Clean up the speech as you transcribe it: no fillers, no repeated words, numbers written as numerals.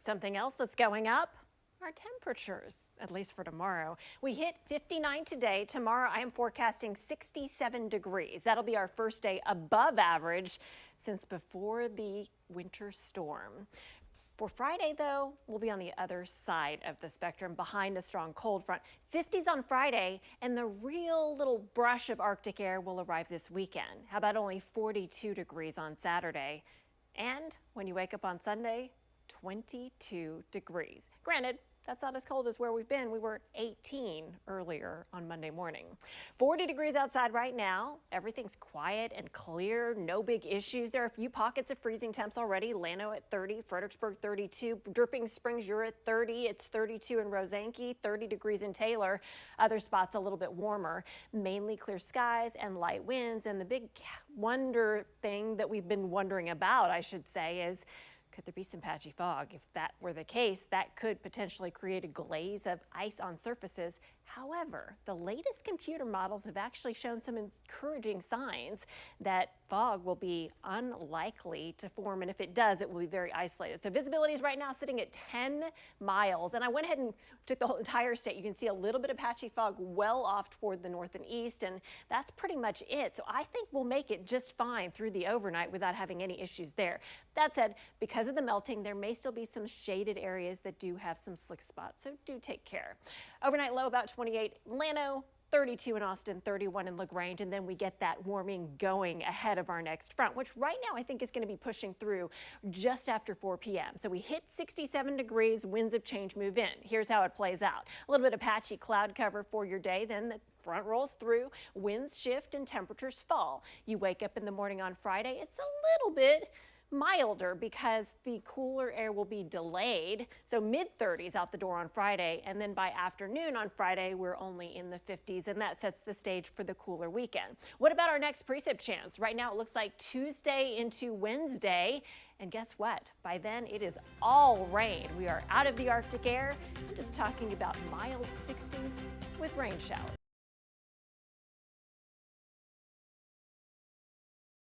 Something else that's going up, our temperatures, at least for tomorrow. We hit 59 today. Tomorrow I am forecasting 67 degrees. That'll be our first day above average since before the winter storm. For Friday, though, we'll be on the other side of the spectrum, behind a strong cold front. 50s on Friday, and the real little brush of Arctic air will arrive this weekend. How about only 42 degrees on Saturday? And when you wake up on Sunday, 22 degrees. Granted, that's not as cold as where we've been. We were 18 earlier on Monday morning. 40 degrees outside right now. Everything's quiet and clear. No big issues. There are a few pockets of freezing temps already. Llano at 30, Fredericksburg 32, Dripping Springs, you're at 30. It's 32 in Rosanke, 30 degrees in Taylor. Other spots a little bit warmer. Mainly clear skies and light winds. And the big wonder thing that we've been wondering about, I should say, is could there be some patchy fog? If that were the case, that could potentially create a glaze of ice on surfaces. However, the latest computer models have actually shown some encouraging signs that fog will be unlikely to form, and if it does, it will be very isolated. So visibility is right now sitting at 10 miles, and I went ahead and took the whole entire state. You can see a little bit of patchy fog well off toward the north and east, and that's pretty much it. So I think we'll make it just fine through the overnight without having any issues there. That said, because of the melting, there may still be some shaded areas that do have some slick spots, so do take care. Overnight low about 28 Llano, 32 in Austin, 31 in LaGrange, and then we get that warming going ahead of our next front, which right now I think is going to be pushing through just after 4 p.m. So we hit 67 degrees, winds of change move in. Here's how it plays out. A little bit of patchy cloud cover for your day, then the front rolls through, winds shift and temperatures fall. You wake up in the morning on Friday, it's a little bit milder because the cooler air will be delayed. So mid-30s out the door on Friday, and then by afternoon on Friday, we're only in the 50s, and that sets the stage for the cooler weekend. What about our next precip chance? Right now it looks like Tuesday into Wednesday, and guess what? By then it is all rain. We are out of the Arctic air. I'm just talking about mild 60s with rain showers.